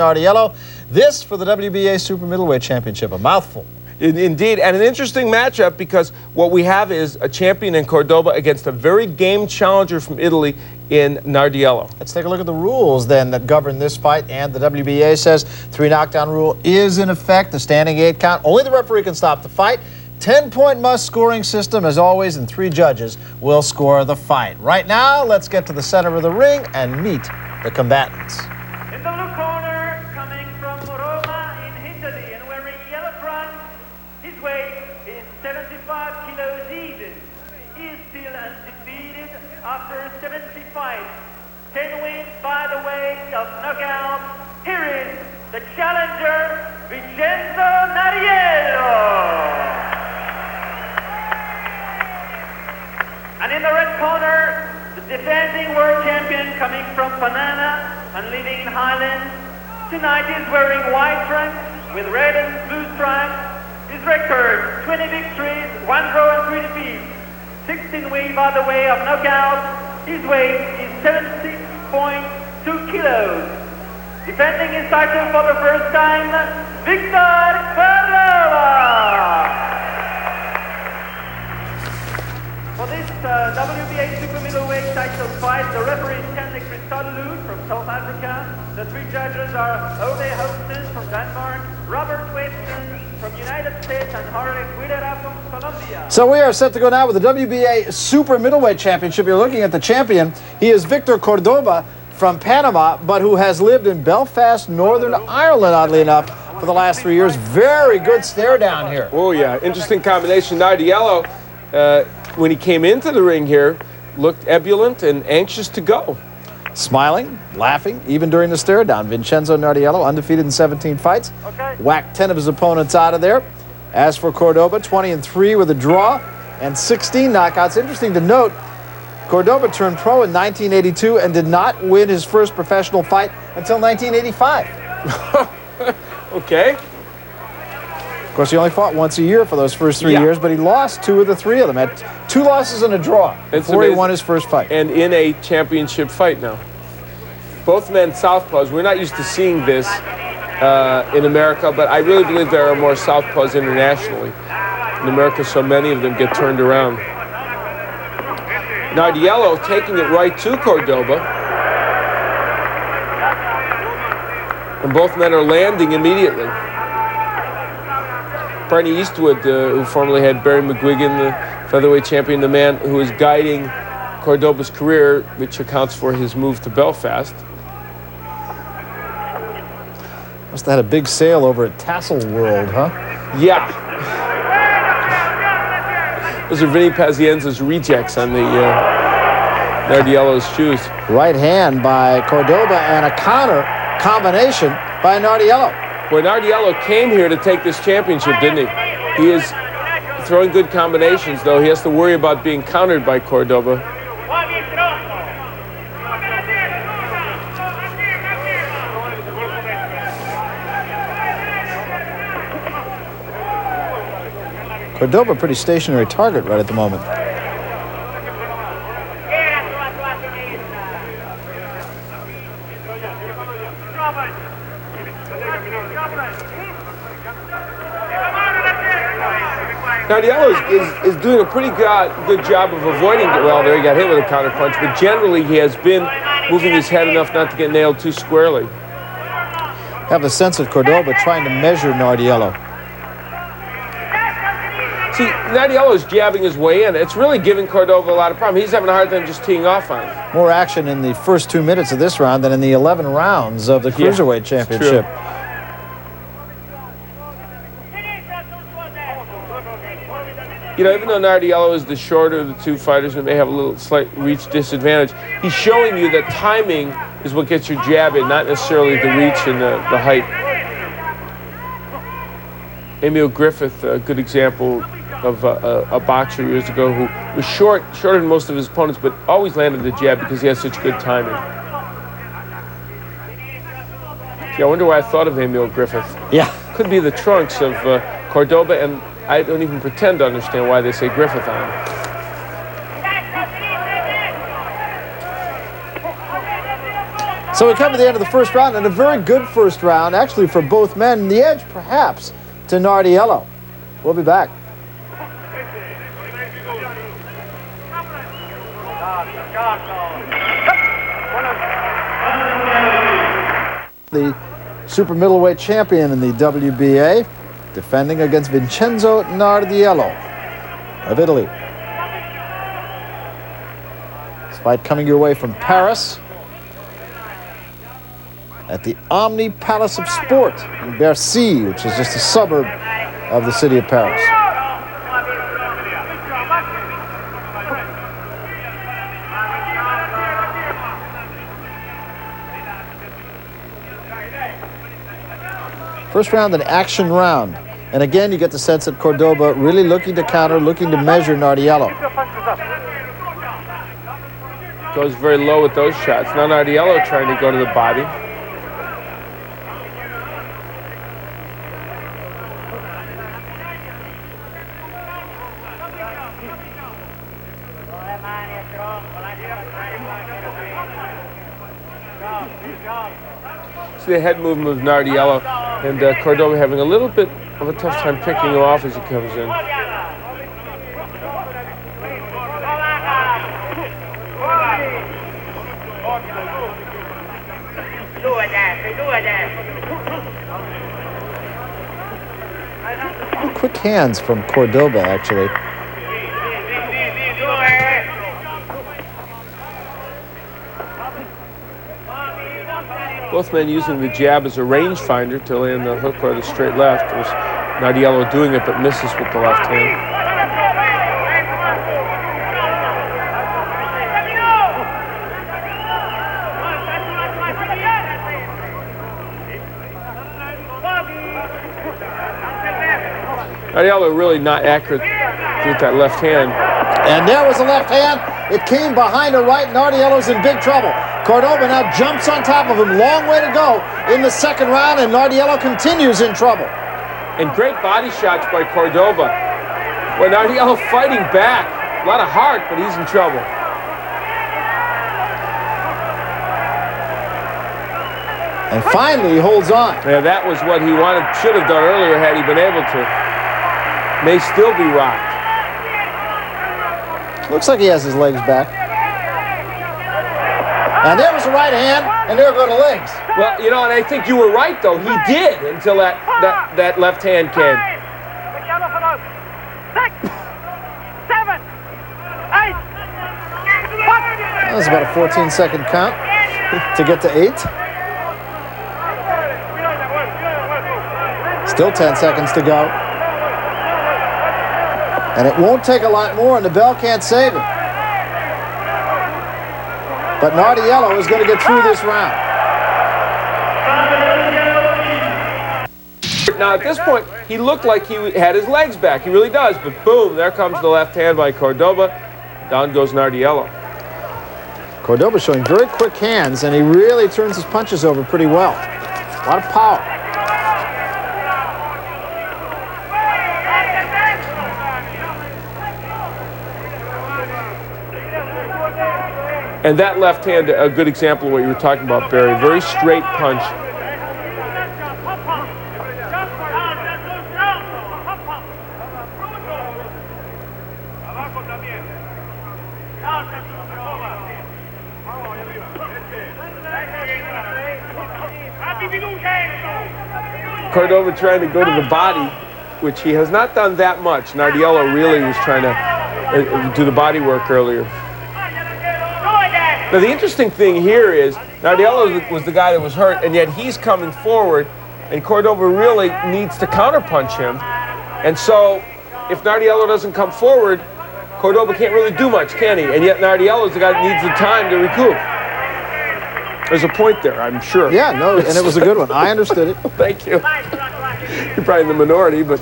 Nardiello. This for the WBA Super Middleweight Championship, a mouthful. Indeed, and an interesting matchup because what we have is a champion in Cordoba against a very game challenger from Italy in Nardiello. Let's take a look at the rules then that govern this fight. And the WBA says 3 knockdown rule is in effect. The standing 8 count. Only the referee can stop the fight. 10-point must scoring system as always, and 3 judges will score the fight. Right now, let's get to the center of the ring and meet the combatants. In the blue corner, coming from Roma in Italy and wearing yellow front, his weight is 75 kilos even. He is still undefeated after 70 fights. 10 wins by the way of knockout. Here is the challenger, Vincenzo Nardiello. And in the red corner, the defending world champion coming from Panama and living in Highland. Tonight he's wearing white trunks with red and blue stripes. His record, 20 victories, 1 draw and 3 defeats. 16 wins by the way of knockout. His weight is 76.2 kilos. Defending his title for the first time, Victor Cordoba. For this WBA Super Middleweight title fight, the referee is Stanley Christodoulou from South Africa. The 3 judges are Ove Housen from Denmark, Robert Weston from United States, and Jorge Guidera from Colombia. So we are set to go now with the WBA Super Middleweight Championship. You're looking at the champion. He is Victor Cordoba from Panama, but who has lived in Belfast, Northern Ireland, oddly enough, for the last 3 years. Very good stare down here. Oh, yeah. Interesting combination. Nardiello, when he came into the ring here, looked ebullient and anxious to go. Smiling, laughing, even during the stare down. Vincenzo Nardiello, undefeated in 17 fights. Whacked 10 of his opponents out of there. As for Cordoba, 20-3 with a draw and 16 knockouts. Interesting to note, Cordoba turned pro in 1982 and did not win his first professional fight until 1985. Okay. Of course, he only fought once a year for those first 3 years, but he lost 2 of the 3 of them. Had 2 losses and a draw before he won his first fight. And in a championship fight now. Both men southpaws. We're not used to seeing this in America, but I really believe there are more southpaws internationally. In America, so many of them get turned around. Nardiello taking it right to Cordoba. And both men are landing immediately. Barney Eastwood, who formerly had Barry McGuigan, the featherweight champion, the man who is guiding Cordoba's career, which accounts for his move to Belfast. Must have had a big sale over at Tassel World, huh? Yeah. Those are Vinny Pazienza's rejects on the Nardiello's shoes. Right hand by Cordoba and a counter combination by Nardiello. Boy, Nardiello came here to take this championship, didn't he? He is throwing good combinations, though. He has to worry about being countered by Cordoba. Cordoba, pretty stationary target right at the moment. Nardiello is doing a pretty good job of avoiding it. Well, there he got hit with a counter punch, but generally he has been moving his head enough not to get nailed too squarely. Have the sense of Cordoba trying to measure Nardiello. See, Nardiello is jabbing his way in. It's really giving Cordoba a lot of problems. He's having a hard time just teeing off on him. More action in the first 2 minutes of this round than in the 11 rounds of the Cruiserweight Championship. You know, even though Nardiello is the shorter of the 2 fighters and may have a little slight reach disadvantage, he's showing you that timing is what gets your jab in, not necessarily the reach and the height. Emil Griffith, a good example of a boxer years ago who was shorter than most of his opponents, but always landed the jab because he has such good timing. Gee, I wonder why I thought of Emil Griffith. Yeah. Could be the trunks of Cordoba, and I don't even pretend to understand why they say Griffith on him. So we come to the end of the first round, and a very good first round, actually, for both men. The edge, perhaps, to Nardiello. We'll be back. The super middleweight champion in the WBA, defending against Vincenzo Nardiello of Italy. This fight coming your way from Paris at the Omni Palace of Sport in Bercy, which is just a suburb of the city of Paris. First round, an action round. And again, you get the sense that Cordoba really looking to counter, looking to measure Nardiello. Goes very low with those shots. Now Nardiello trying to go to the body. See the head movement of Nardiello, and Cordoba having a little bit of a tough time picking him off as he comes in. Quick hands from Cordoba, actually. Both men using the jab as a rangefinder to land the hook or the straight left. There's Nardiello doing it but misses with the left hand. Nardiello really not accurate with that left hand. And there was a left hand. It came behind a right. Nardiello's in big trouble. Cordoba now jumps on top of him. Long way to go in the second round, and Nardiello continues in trouble. And great body shots by Cordoba. Well, Nardiello fighting back. A lot of heart, but he's in trouble. And finally, he holds on. Yeah, that was what he should have done earlier had he been able to. May still be rocked. Looks like he has his legs back. And there was the right hand, and there go the legs. Well, you know, and I think you were right, though. He did until that left hand came. 6, 7, 8. That was about a 14-second count to get to 8. Still 10 seconds to go. And it won't take a lot more, and the bell can't save it. But Nardiello is going to get through this round. Now, at this point, he looked like he had his legs back. He really does. But boom, there comes the left hand by Cordoba. Down goes Nardiello. Cordoba showing very quick hands, and he really turns his punches over pretty well. A lot of power. And that left hand, a good example of what you were talking about, Barry. Very straight punch. Cordoba trying to go to the body, which he has not done that much. Nardiello really was trying to do the body work earlier. Now, the interesting thing here is Nardiello was the guy that was hurt, and yet he's coming forward, and Cordoba really needs to counterpunch him. And so, if Nardiello doesn't come forward, Cordoba can't really do much, can he? And yet Nardiello is the guy that needs the time to recoup. There's a point there, I'm sure. Yeah, no, and it was a good one. I understood it. Thank you. You're probably in the minority, but...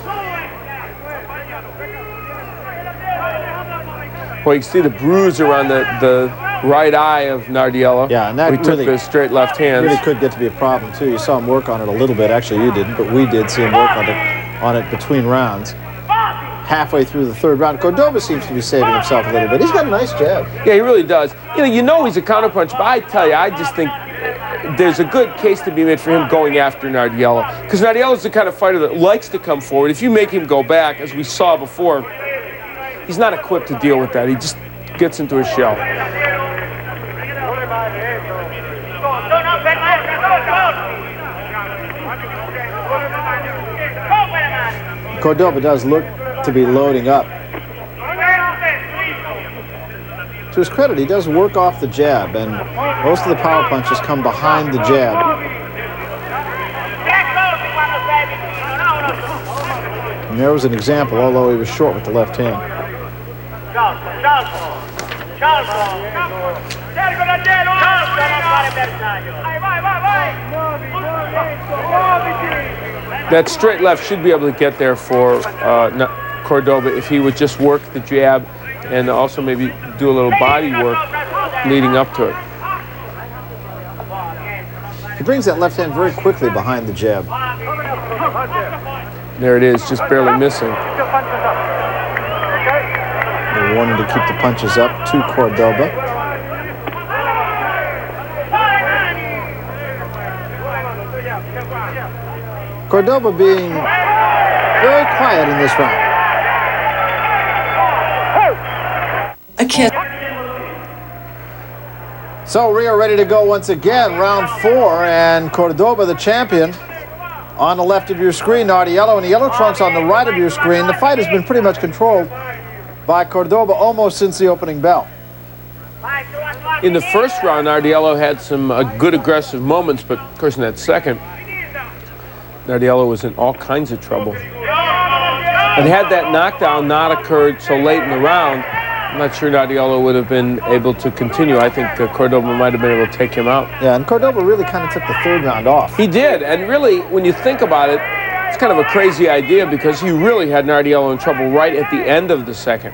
Well, you can see the bruise around the right eye of Nardiello. Yeah, and that took the straight left hand. Really could get to be a problem, too. You saw him work on it a little bit. Actually, you didn't, but we did see him work on it between rounds. Halfway through the third round, Cordoba seems to be saving himself a little bit. He's got a nice jab. Yeah, he really does. You know he's a counterpunch, but I tell you, I just think there's a good case to be made for him going after Nardiello. Because Nardiello's the kind of fighter that likes to come forward. If you make him go back, as we saw before, he's not equipped to deal with that. He just gets into a shell. Cordoba does look to be loading up. To his credit, he does work off the jab, and most of the power punches come behind the jab. And there was an example, although he was short with the left hand. That straight left should be able to get there for Cordoba if he would just work the jab and also maybe do a little body work leading up to it. He brings that left hand very quickly behind the jab. There it is, just barely missing. A warning to keep the punches up to Cordoba. Cordoba being very quiet in this round. A kiss. So we are ready to go once again, round 4, and Cordoba, the champion, on the left of your screen, Nardiello and the yellow trunks on the right of your screen. The fight has been pretty much controlled by Cordoba almost since the opening bell. In the first round, Nardiello had some good aggressive moments, but of course in that second, Nardiello was in all kinds of trouble. And had that knockdown not occurred so late in the round, I'm not sure Nardiello would have been able to continue. I think Cordoba might have been able to take him out. Yeah, and Cordoba really kind of took the third round off. He did, and really, when you think about it, it's kind of a crazy idea because he really had Nardiello in trouble right at the end of the second.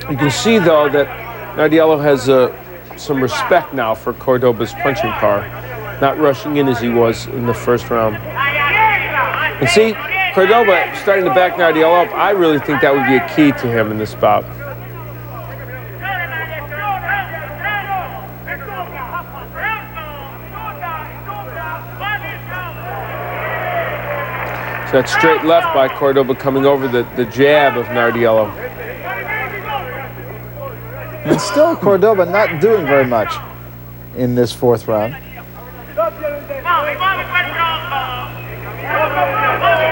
You can see, though, that Nardiello has some respect now for Cordoba's punching power, not rushing in as he was in the first round. And see, Cordoba starting to back Nardiello up, I really think that would be a key to him in this bout. So that straight left by Cordoba coming over the jab of Nardiello. And still Cordoba not doing very much in this fourth round.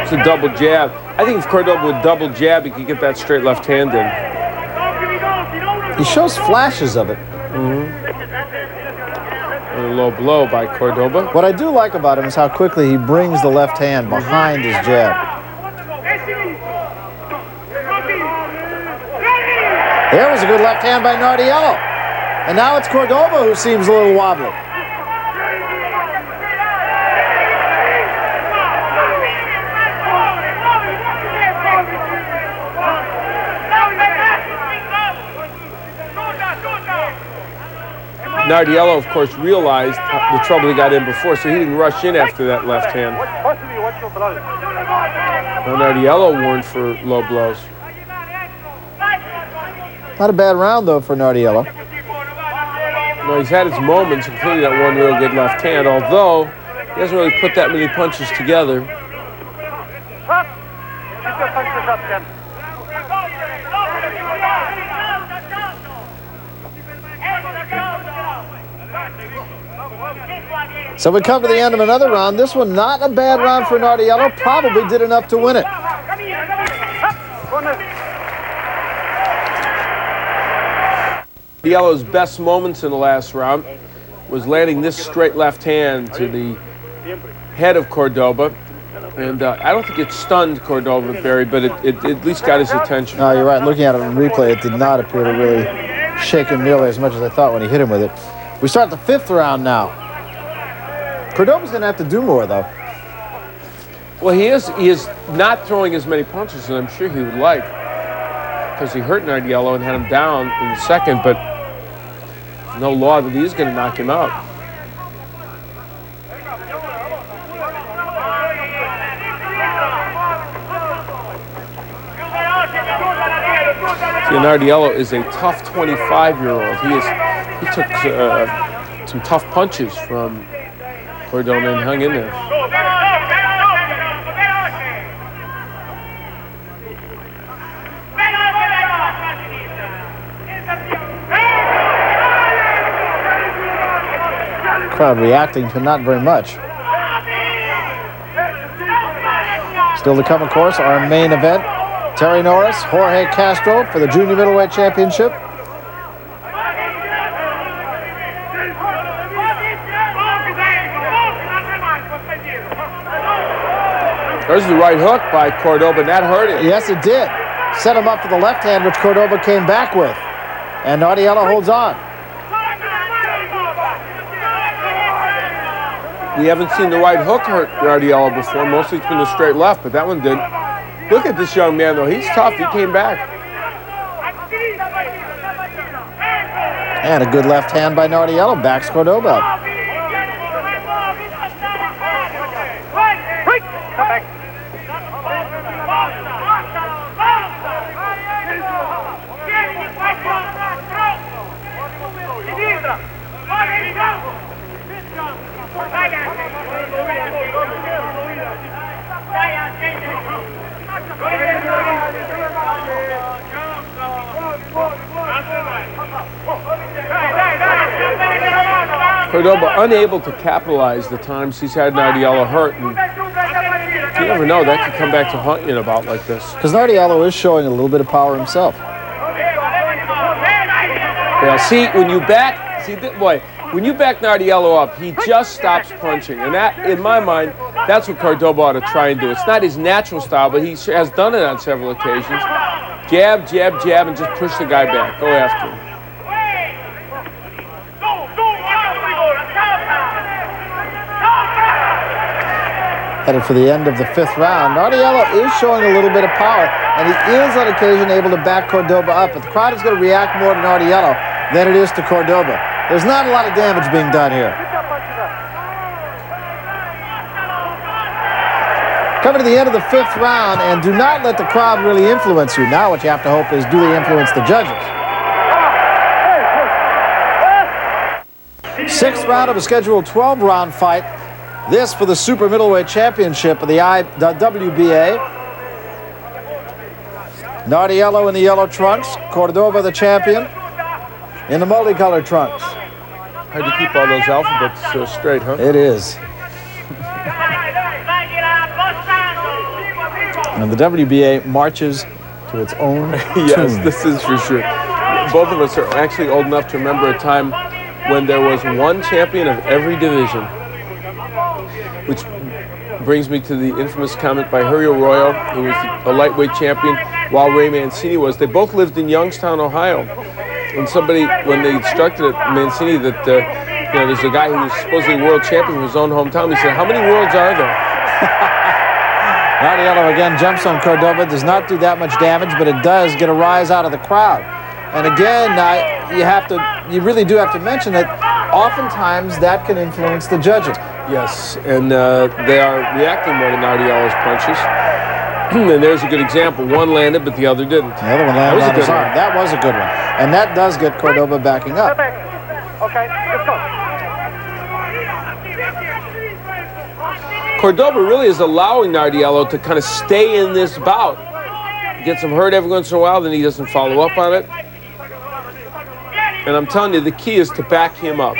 It's a double jab. I think if Cordoba would double jab, he could get that straight left hand in. He shows flashes of it. A low blow by Cordoba. What I do like about him is how quickly he brings the left hand behind his jab. There was a good left hand by Nardiello. And now it's Cordoba who seems a little wobbly. Nardiello, of course, realized the trouble he got in before, so he didn't rush in after that left hand. Now Nardiello warned for low blows. Not a bad round, though, for Nardiello. No, he's had his moments, including that one real good left hand, although he hasn't really put that many punches together. So we come to the end of another round. This one not a bad round for Nardiello. Probably did enough to win it. Nardiello's best moments in the last round was landing this straight left hand to the head of Cordoba. And I don't think it stunned Cordoba, Barry, but it at least got his attention. No, you're right. Looking at it in replay, it did not appear to really shake him nearly as much as I thought when he hit him with it. We start the fifth round now. Cordoba's going to have to do more, though. Well, he is not throwing as many punches as I'm sure he would like, because he hurt Nardiello and had him down in the second, but no law that he's going to knock him out. Nardiello is a tough 25-year-old. He took some tough punches from Cordoba and hung in there. Crowd reacting to not very much. Still to come, of course, our main event. Terry Norris, Jorge Castro for the junior middleweight championship. There's the right hook by Cordoba, and that hurt him. Yes, it did. Set him up for the left hand, which Cordoba came back with. And Nardiello holds on. We haven't seen the right hook hurt Nardiello before. Mostly it's been the straight left, but that one did. Look at this young man, though. He's tough. He came back. And a good left hand by Nardiello. Backs Cordoba up. Cordoba unable to capitalize the times he's had Nardiello hurt. And you never know, that could come back to haunt you in a bout like this. Because Nardiello is showing a little bit of power himself. Yeah, see, when you back, when you back Nardiello up, he just stops punching. And that, in my mind, that's what Cordoba ought to try and do. It's not his natural style, but he has done it on several occasions. Jab, jab, jab, and just push the guy back. Go after him. Headed for the end of the fifth round. Nardiello is showing a little bit of power, and he is on occasion able to back Cordoba up. But the crowd is going to react more to Nardiello than it is to Cordoba. There's not a lot of damage being done here. Coming to the end of the fifth round, and do not let the crowd really influence you. Now what you have to hope is, do they influence the judges? Sixth round of a scheduled 12-round fight. This for the super middleweight championship of the WBA. Nardiello in the yellow trunks, Cordoba the champion in the multicolored trunks. Hard to keep all those alphabets straight, huh? It is. And the WBA marches to its own Yes, tune. this is for sure. Both of us are actually old enough to remember a time when there was one champion of every division. Which brings me to the infamous comment by Harry Arroyo, who was a lightweight champion, while Ray Mancini was. They both lived in Youngstown, Ohio. And when they instructed Mancini that there's a guy who was supposedly world champion in his own hometown, he said, "How many worlds are there?" Nardiello again jumps on Cordoba, does not do that much damage, but it does get a rise out of the crowd. And again, you really do have to mention that oftentimes that can influence the judges. Yes, and they are reacting more to Nardiello's punches. And there's a good example. One landed, but the other didn't. The other one landed on his arm. That was a good one. And that does get Cordoba backing up. Okay, let's go. Cordoba really is allowing Nardiello to kind of stay in this bout. Gets him hurt every once in a while, then he doesn't follow up on it. And I'm telling you, the key is to back him up.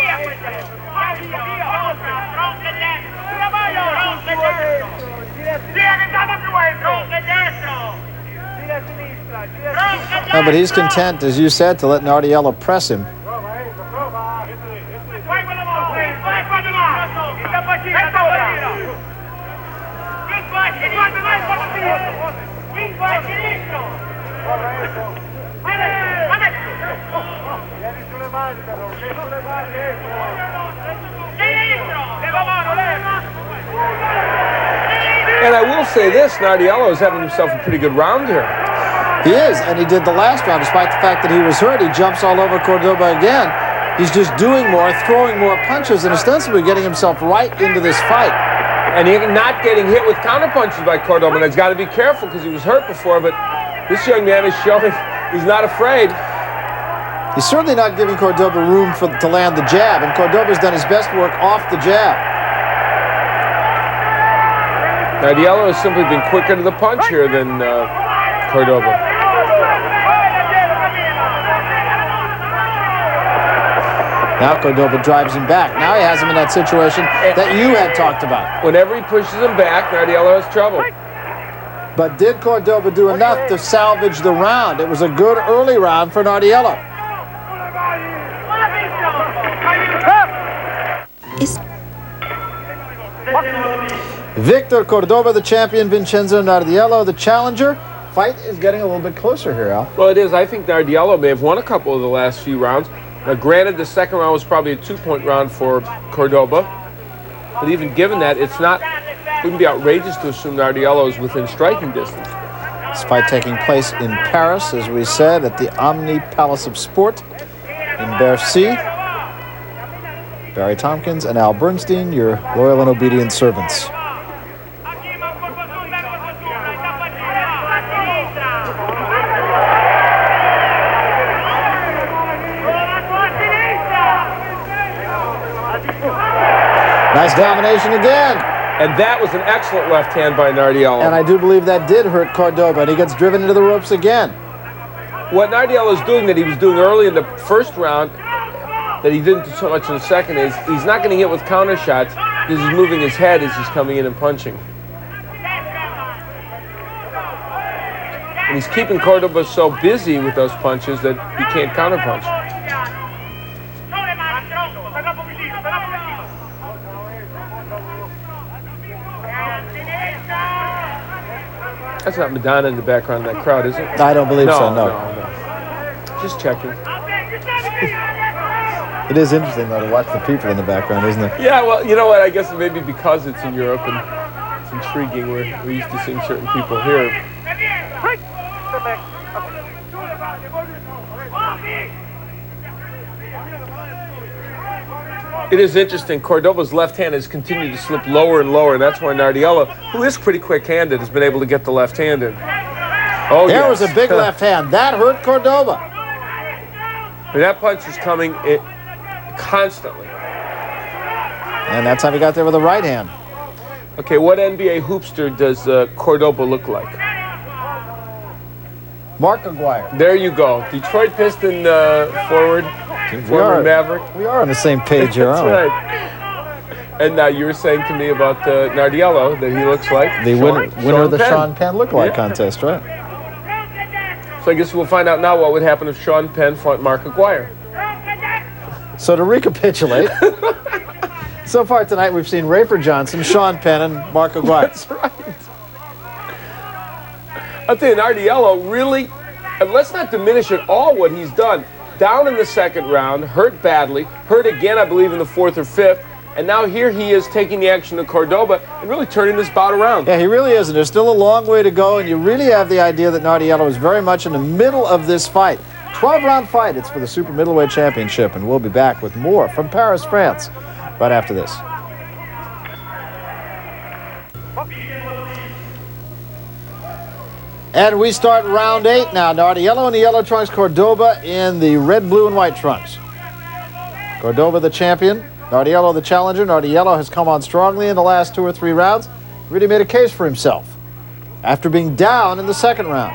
No, but he's content, as you said, to let Nardiello press him. And I will say this, Nardiello is having himself a pretty good round here. He is, and he did the last round. Despite the fact that he was hurt, he jumps all over Cordoba again. He's just doing more, throwing more punches, and ostensibly getting himself right into this fight. And he's not getting hit with counterpunches by Cordoba. And he's got to be careful because he was hurt before, but this young man is showing he's not afraid. He's certainly not giving Cordoba room to land the jab, and Cordoba's done his best work off the jab. Nardiello has simply been quicker to the punch here than Cordoba. Now Cordoba drives him back. Now he has him in that situation that you had talked about. Whenever he pushes him back, Nardiello has trouble. But did Cordoba do enough to salvage the round? It was a good early round for Nardiello. Victor Cordoba, the champion. Vincenzo Nardiello, the challenger. Fight is getting a little bit closer here, Al. Well, it is. I think Nardiello may have won a couple of the last few rounds. Now, granted, the second round was probably a 2-point round for Cordoba. But even given that, it wouldn't be outrageous to assume Nardiello is within striking distance. This fight taking place in Paris, as we said, at the Omni Palace of Sport in Bercy. Barry Tompkins and Al Bernstein, your loyal and obedient servants. Nice combination again. And that was an excellent left hand by Nardiello. And I do believe that did hurt Cordoba, and he gets driven into the ropes again. What Nardiello is doing that he was doing early in the first round that he didn't do so much in the second is he's not getting hit with counter shots because he's moving his head as he's coming in and punching. And he's keeping Cordoba so busy with those punches that he can't counterpunch. That's not Madonna in the background of that crowd, is it? I don't believe so, no. No. Just checking. It is interesting, though, to watch the people in the background, isn't it? Yeah, well, you know what? I guess maybe because it's in Europe and it's intriguing. We're used to seeing certain people here. It is interesting. Cordoba's left hand has continued to slip lower and lower, and that's why Nardiello, who is pretty quick-handed, has been able to get the left hand in. Oh, there was a big left hand. That hurt Cordoba. And that punch is coming constantly. And that's how he got there with a right hand. Okay, what NBA hoopster does Cordoba look like? Mark Aguirre. There you go. Detroit Piston forward. Former Maverick. We are on the same page here, That's aren't we? right. And now you were saying to me about Nardiello that he looks like the winner of the Sean Penn look-alike contest, right? So I guess we'll find out now what would happen if Sean Penn fought Mark Aguirre. So to recapitulate, so far tonight we've seen Rafer Johnson, Sean Penn, and Mark Aguirre. That's right. I'll tell you, Nardiello really, and let's not diminish at all what he's done. Down in the second round, hurt badly, hurt again, I believe, in the fourth or fifth, and now here he is taking the action to Cordoba and really turning this bout around. Yeah, he really is, and there's still a long way to go, and you really have the idea that Nardiello is very much in the middle of this fight. 12-round fight. It's for the Super Middleweight Championship, and we'll be back with more from Paris, France, right after this. And we start round 8 now. Nardiello in the yellow trunks, Cordoba in the red, blue, and white trunks. Cordoba the champion, Nardiello the challenger. Nardiello has come on strongly in the last 2 or 3 rounds. Really made a case for himself after being down in the second round.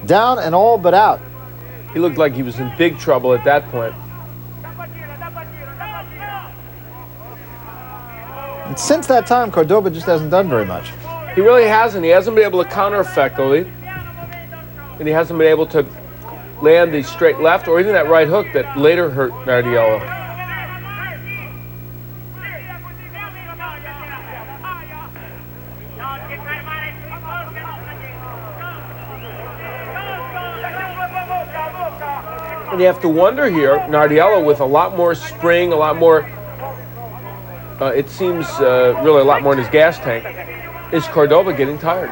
Down and all but out. He looked like he was in big trouble at that point. And since that time, Cordoba just hasn't done very much. He really hasn't. He hasn't been able to counter effectively. And he hasn't been able to land the straight left or even that right hook that later hurt Nardiello. And you have to wonder here, Nardiello with a lot more spring, a lot more, it seems really a lot more in his gas tank. Is Cordoba getting tired?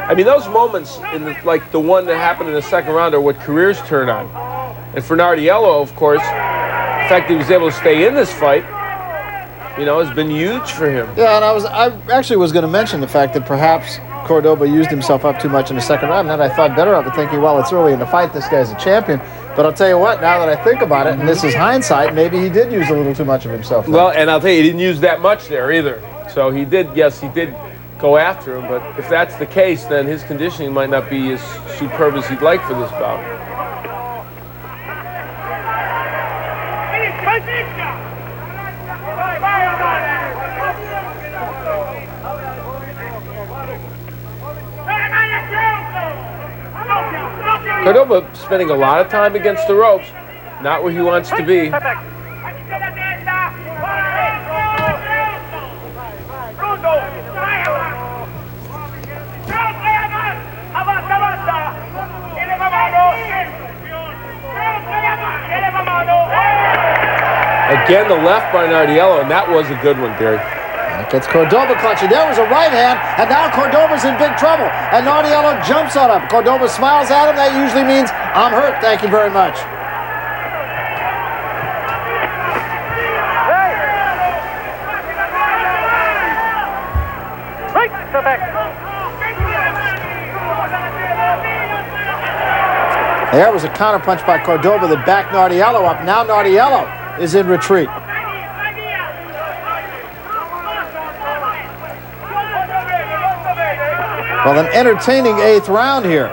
I mean, those moments, like the one that happened in the second round, are what careers turn on. And for Nardiello, of course, the fact that he was able to stay in this fight, you know, has been huge for him. Yeah, and I actually was going to mention the fact that perhaps Cordoba used himself up too much in the second round, and then I thought better of it, thinking, well, it's early in the fight, this guy's a champion. But I'll tell you what, now that I think about it, and this is hindsight, maybe he did use a little too much of himself. Well, and I'll tell you, he didn't use that much there either. So he did, yes, he did go after him, but if that's the case, then his conditioning might not be as superb as he'd like for this bout. Cordoba spending a lot of time against the ropes, not where he wants to be. Again, the left by Nardiello, and that was a good one, Gary. That gets Cordoba clutching. There was a right hand, and now Cordoba's in big trouble. And Nardiello jumps on him. Cordoba smiles at him. That usually means, I'm hurt, thank you very much. There was a counter punch by Cordoba that backed Nardiello up. Now Nardiello is in retreat. Well, an entertaining 8th round here.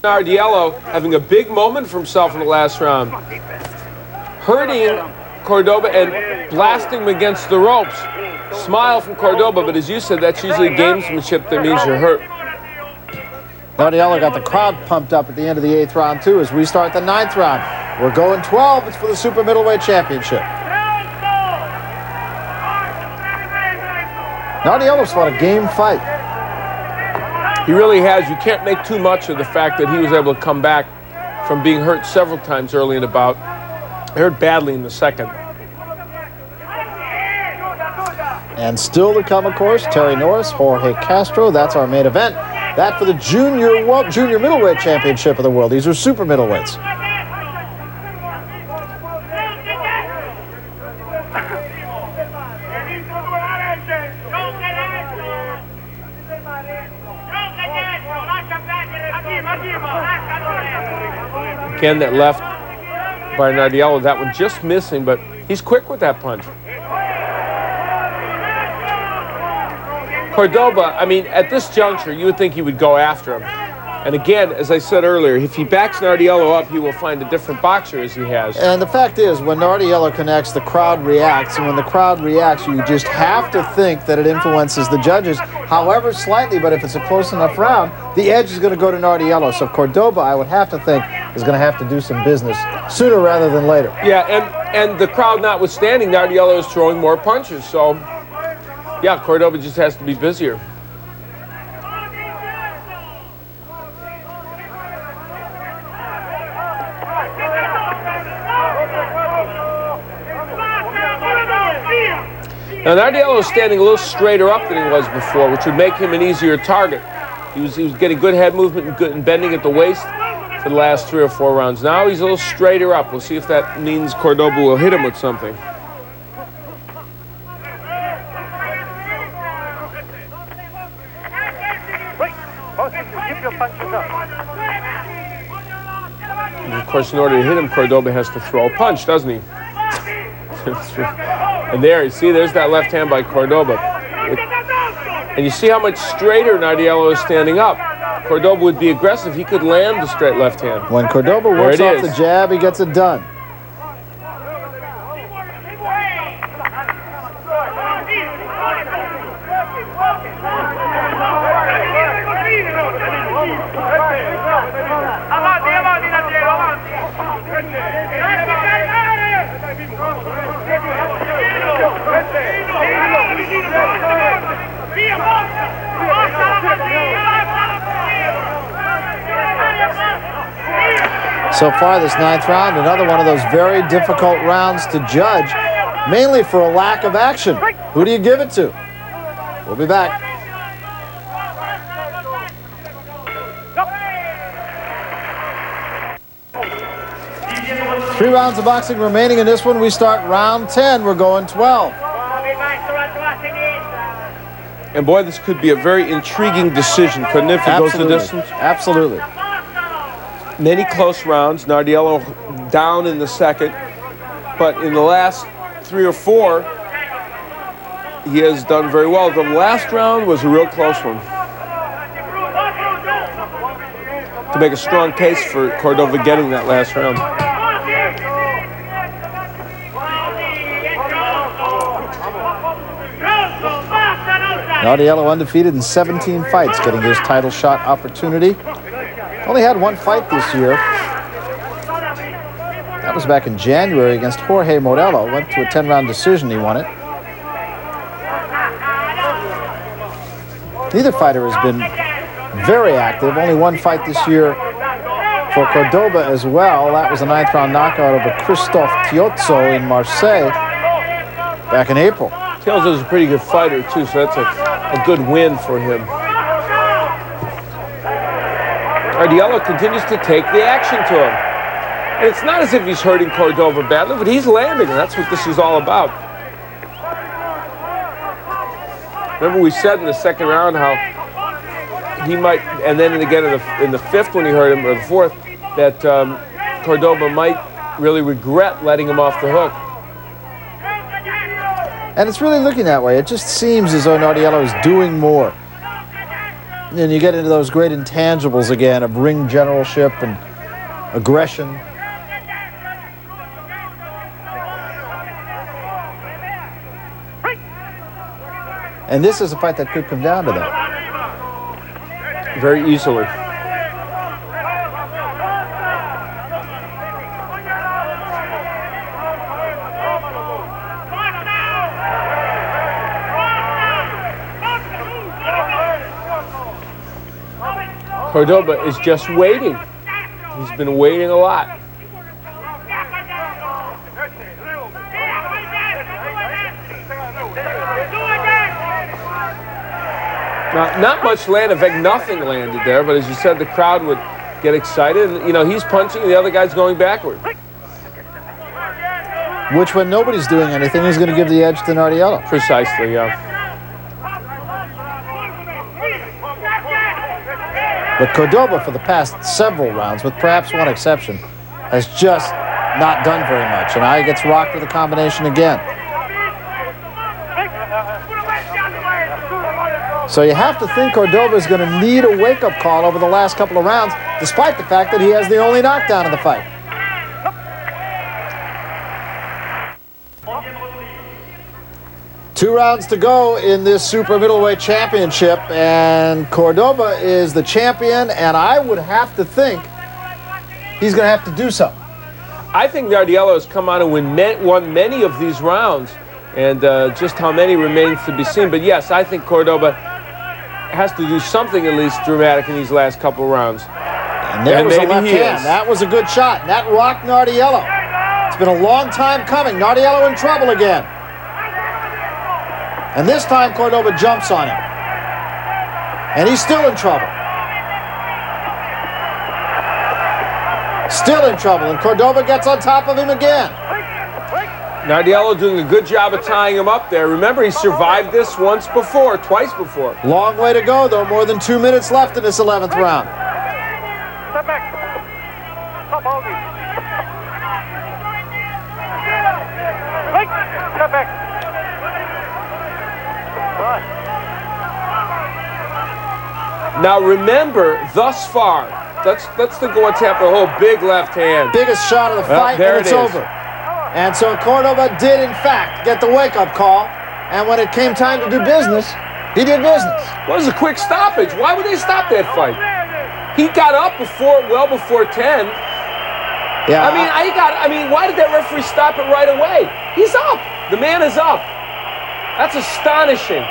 Nardiello having a big moment for himself in the last round. Hurting Cordoba and blasting him against the ropes. Smile from Cordoba, but as you said, that's usually gamesmanship that means you're hurt. Nardiello got the crowd pumped up at the end of the 8th round, too, as we start the 9th round. We're going 12. It's for the super middleweight championship. Nardiello's fought a game fight. He really has. You can't make too much of the fact that he was able to come back from being hurt several times early in the bout. Hurt badly in the second. And still to come, of course, Terry Norris, Jorge Castro. That's our main event. That for the junior middleweight championship of the world. These are super middleweights. Again, that left by Nardiello, that one just missing, but he's quick with that punch. Cordoba, I mean, at this juncture, you would think he would go after him. And again, as I said earlier, if he backs Nardiello up, he will find a different boxer as he has. And the fact is, when Nardiello connects, the crowd reacts. And when the crowd reacts, you just have to think that it influences the judges, however slightly. But if it's a close enough round, the edge is going to go to Nardiello. So Cordoba, I would have to think, is going to have to do some business sooner rather than later. Yeah, and the crowd notwithstanding, Nardiello is throwing more punches. So, yeah, Cordoba just has to be busier. Now, Nardiello is standing a little straighter up than he was before, which would make him an easier target. He was getting good head movement and good and bending at the waist for the last 3 or 4 rounds. Now he's a little straighter up. We'll see if that means Cordoba will hit him with something. And of course, in order to hit him, Cordoba has to throw a punch, doesn't he? And there, you see, there's that left hand by Cordoba. And you see how much straighter Nardiello is standing up. Cordoba would be aggressive. He could land the straight left hand. When Cordoba works off the jab, he gets it done. So far, this 9th round, another one of those very difficult rounds to judge. mainly for a lack of action. Who do you give it to? We'll be back. Three rounds of boxing remaining in this one. We start round 10. We're going 12. And boy, this could be a very intriguing decision, couldn't it, if it goes the distance? Absolutely. Many close rounds. Nardiello down in the second. But in the last 3 or 4, he has done very well. The last round was a real close one. To make a strong case for Cordoba getting that last round. Nardiello undefeated in 17 fights, getting his title shot opportunity. Only had one fight this year. That was back in January against Jorge Modelo. Went to a 10-round decision. He won it. Neither fighter has been very active. Only one fight this year for Cordoba as well. That was a 9th-round knockout over Christophe Tiozzo in Marseille back in April. Tiozzo's a pretty good fighter, too, so that's a good win for him. Nardiello continues to take the action to him. And it's not as if he's hurting Cordoba badly, but he's landing, and that's what this is all about. Remember we said in the second round how he might, and then again in the fifth when he hurt him, or the fourth, that Cordoba might really regret letting him off the hook. And it's really looking that way. It just seems as though Nardiello is doing more. And you get into those great intangibles again of ring generalship and aggression. And this is a fight that could come down to that. Very easily. Cordoba is just waiting. He's been waiting a lot. Not much landed. In fact, nothing landed there. But as you said, the crowd would get excited. And, you know, he's punching, the other guy's going backward. Which, when nobody's doing anything, is going to give the edge to Nardiello. Precisely, yeah. But Cordoba, for the past several rounds, with perhaps one exception, has just not done very much. And now he gets rocked with a combination again. So you have to think Cordoba is going to need a wake-up call over the last couple of rounds, despite the fact that he has the only knockdown in the fight. Two rounds to go in this super middleweight championship, and Cordoba is the champion, and I would have to think he's going to have to do something. I think Nardiello has come on and won many of these rounds, and just how many remains to be seen. But yes, I think Cordoba has to do something at least dramatic in these last couple of rounds. And there was a left hand. That was a good shot. And that rocked Nardiello. It's been a long time coming. Nardiello in trouble again. And this time Cordoba jumps on him. And he's still in trouble. Still in trouble. And Cordoba gets on top of him again. Nardiello doing a good job of tying him up there. Remember, he survived this twice before. Long way to go, though. More than 2 minutes left in this 11th round. Step back. Stop holding. Step back. Now remember, thus far, let's go what's happened. Oh, big left hand. Biggest shot of the fight, and it's over. And so Cordoba did, in fact, get the wake-up call. And when it came time to do business, he did business. Well, it was a quick stoppage. Why would they stop that fight? He got up well before 10. Yeah. I mean, why did that referee stop it right away? He's up. The man is up. That's astonishing.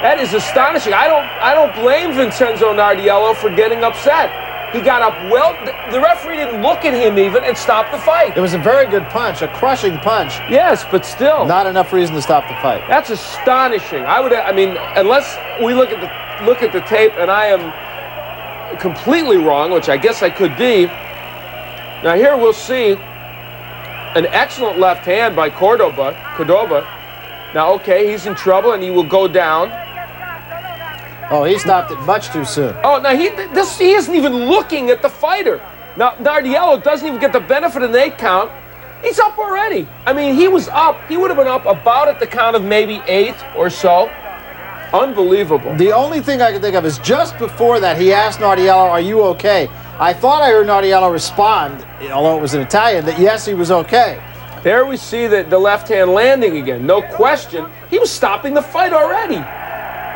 That is astonishing. I don't blame Vincenzo Nardiello for getting upset. He got up well. The referee didn't look at him even and stopped the fight. It was a very good punch, a crushing punch. Yes, but still. Not enough reason to stop the fight. That's astonishing. I mean, unless we look at the tape and I am completely wrong, which I guess I could be. Now here we'll see an excellent left hand by Cordoba. Now, okay, he's in trouble and he will go down. Oh, he stopped it much too soon. Oh, now he isn't even looking at the fighter. Now, Nardiello doesn't even get the benefit of the 8 count. He's up already. I mean, he was up. He would have been up about at the count of maybe 8 or so. Unbelievable. The only thing I can think of is just before that, he asked Nardiello, "Are you okay?" I thought I heard Nardiello respond, although it was in Italian, that yes, he was okay. There we see the left hand landing again. No question. He was stopping the fight already.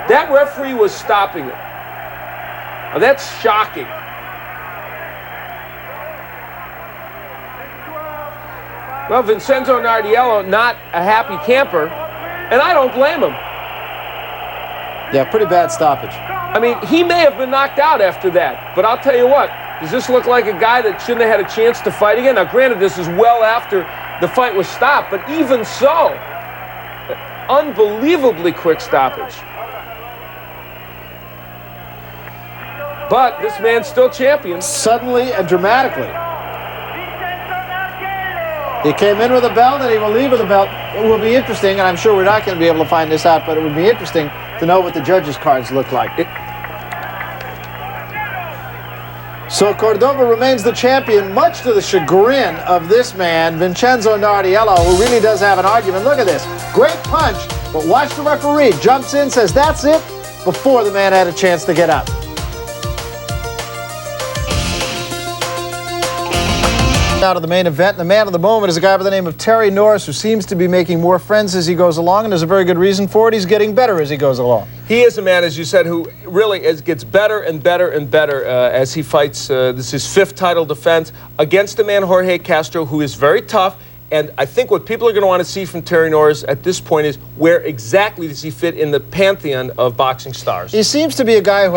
That referee was stopping it. Now, that's shocking. Well, Vincenzo Nardiello, not a happy camper, and I don't blame him. Yeah, pretty bad stoppage. I mean, he may have been knocked out after that, but I'll tell you what, does this look like a guy that shouldn't have had a chance to fight again? Now, granted, this is well after the fight was stopped, but even so, unbelievably quick stoppage. But this man's still champion. Suddenly and dramatically. He came in with a belt and he will leave with a belt. It will be interesting, and I'm sure we're not going to be able to find this out, but it would be interesting to know what the judges' cards look like. So Cordoba remains the champion, much to the chagrin of this man, Vincenzo Nardiello, who really does have an argument. Look at this. Great punch, but watch the referee. Jumps in, says that's it, before the man had a chance to get up. Out of the main event, and the man of the moment is a guy by the name of Terry Norris, who seems to be making more friends as he goes along, and there's a very good reason for it. He's getting better as he goes along. He is a man, as you said, who really gets better and better and better as he fights. This is his 5th title defense against a man, Jorge Castro, who is very tough. And I think what people are going to want to see from Terry Norris at this point is where exactly does he fit in the pantheon of boxing stars. He seems to be a guy who